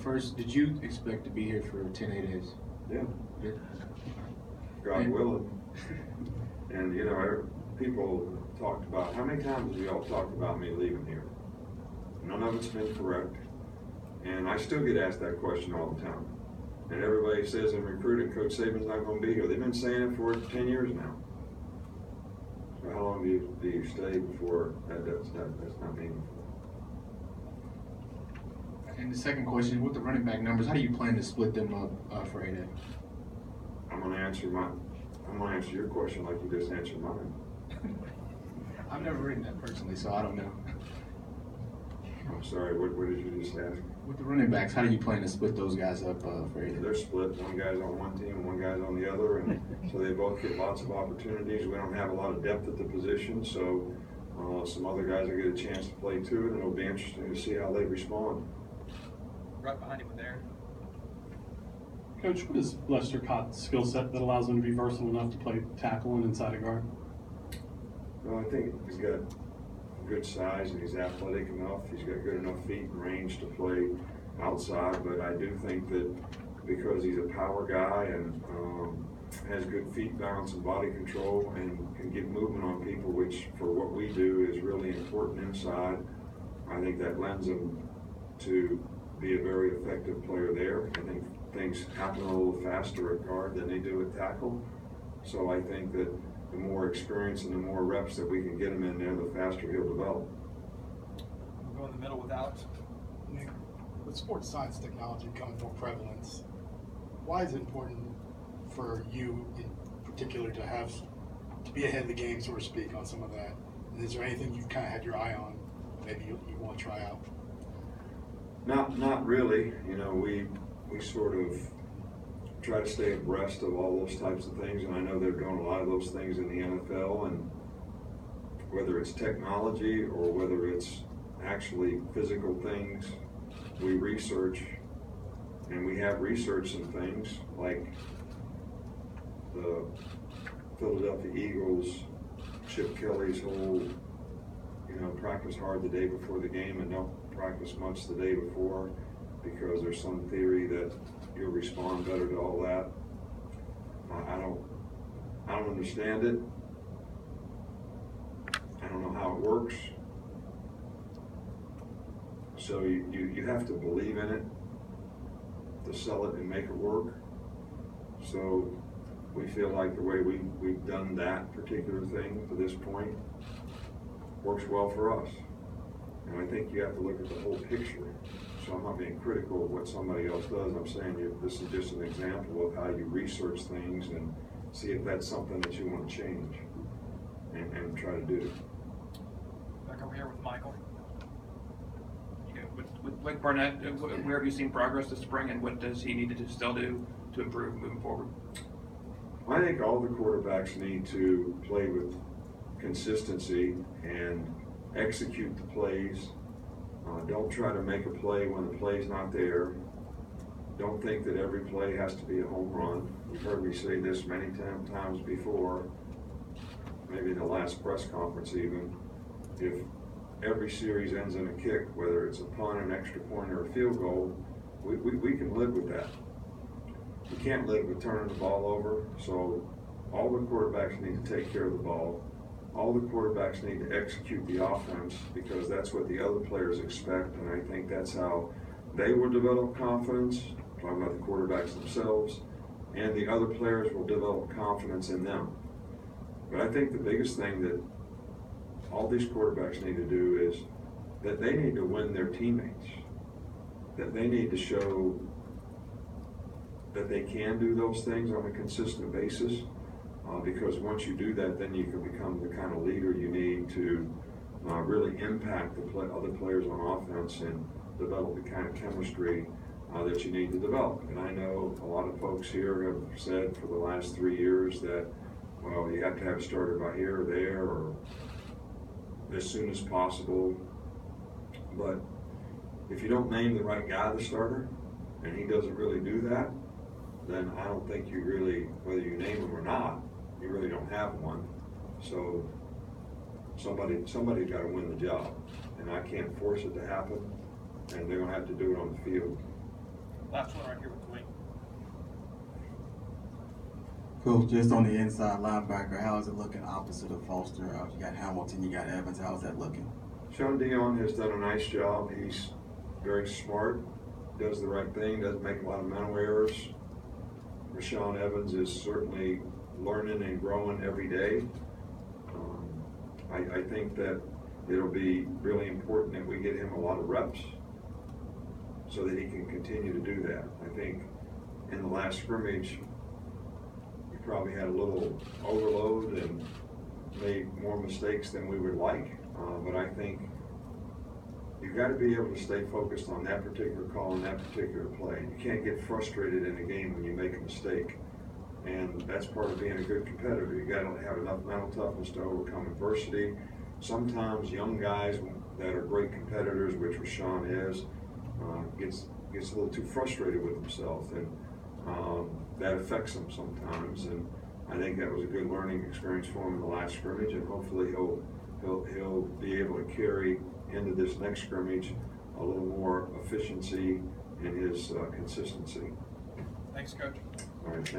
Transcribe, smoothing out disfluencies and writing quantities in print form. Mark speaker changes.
Speaker 1: First, did you expect to be here for 10 days?
Speaker 2: Yeah,
Speaker 1: Yeah.
Speaker 2: God willing. And you know, people talked about, how many times have y'all talked about me leaving here? None of it's been correct. And I still get asked that question all the time. And everybody says in recruiting, Coach Saban's not going to be here. They've been saying it for 10 years now. So how long do you stay before that's not meaningful?
Speaker 1: And the second question, with the running back numbers, how do you plan to split them up for A-Day?
Speaker 2: I'm going to answer your question like you just answered mine.
Speaker 1: I've never written that personally, so I don't know.
Speaker 2: I'm sorry, what did you just ask?
Speaker 1: With the running backs, how do you plan to split those guys up for A-Day?
Speaker 2: They're split. One guy's on one team and one guy's on the other, and so they both get lots of opportunities. We don't have a lot of depth at the position, so some other guys will get a chance to play too, and it'll be interesting to see how they respond.
Speaker 3: Right behind him there.
Speaker 4: Coach, what is Lester Cott's skill set that allows him to be versatile enough to play tackle and inside a guard?
Speaker 2: Well, I think he's got good size and he's athletic enough. He's got good enough feet and range to play outside, but I do think that because he's a power guy and has good feet balance and body control and can get movement on people, which for what we do is really important inside, I think that lends him to be a very effective player there. I think things happen a little faster at guard than they do at tackle. So I think that the more experience and the more reps that we can get him in there, the faster he'll develop.
Speaker 3: We'll go in the middle with Alex.
Speaker 5: Nick, with sports science technology becoming more prevalent, why is it important for you in particular to be ahead of the game, so to speak, on some of that? And is there anything you've kind of had your eye on, maybe you want to try out?
Speaker 2: Not really. You know, we sort of try to stay abreast of all those types of things, and I know they're doing a lot of those things in the NFL, and whether it's technology or whether it's actually physical things, we research, and we have researched some things like the Philadelphia Eagles, Chip Kelly's whole, practice hard the day before the game and don't practice much the day before because there's some theory that you'll respond better to all that. I don't understand it. I don't know how it works. So you have to believe in it to sell it and make it work. So we feel like the way we've done that particular thing to this point works well for us. And I think you have to look at the whole picture. So I'm not being critical of what somebody else does. I'm saying this is just an example of how you research things and see if that's something that you want to change and try to do.
Speaker 3: Back over here with Michael.
Speaker 6: With Blake Barnett, where have you seen progress this spring, and what does he need to still do to improve moving forward?
Speaker 2: I think all the quarterbacks need to play with consistency and execute the plays. Don't try to make a play when the play's not there. Don't think that every play has to be a home run. You've heard me say this many times before, maybe in the last press conference even. If every series ends in a kick, whether it's a punt, an extra point, or a field goal, we can live with that. We can't live with turning the ball over, so all the quarterbacks need to take care of the ball. All the quarterbacks need to execute the offense because that's what the other players expect, and I think that's how they will develop confidence, talking about the quarterbacks themselves, and the other players will develop confidence in them. But I think the biggest thing that all these quarterbacks need to do is that they need to win their teammates, that they need to show that they can do those things on a consistent basis. Because once you do that, then you can become the kind of leader you need to really impact the other players on offense and develop the kind of chemistry that you need to develop. And I know a lot of folks here have said for the last 3 years that, well, you have to have a starter by here or there or as soon as possible. But if you don't name the right guy the starter, and he doesn't really do that, then I don't think you really, whether you name him or not, you really don't have one. So somebody's got to win the job, and I can't force it to happen, and they're going to have to do it on the field.
Speaker 3: Last one right here with Dwayne.
Speaker 7: Coach, just on the inside linebacker, how is it looking opposite of Foster? You got Hamilton, you got Evans. How's that looking?
Speaker 2: Sean Dion has done a nice job. He's very smart, does the right thing, doesn't make a lot of mental errors. Rashawn Evans is certainly learning and growing every day. I think that it'll be really important that we get him a lot of reps so that he can continue to do that. I think in the last scrimmage, he probably had a little overload and made more mistakes than we would like. But I think you've got to be able to stay focused on that particular call and that particular play. You can't get frustrated in a game when you make a mistake. And that's part of being a good competitor. You got to have enough mental toughness to overcome adversity. Sometimes young guys that are great competitors, which Rashawn is, gets a little too frustrated with himself, and that affects him sometimes. And I think that was a good learning experience for him in the last scrimmage, and hopefully he'll be able to carry into this next scrimmage a little more efficiency in his consistency.
Speaker 3: Thanks, Coach.
Speaker 2: All right.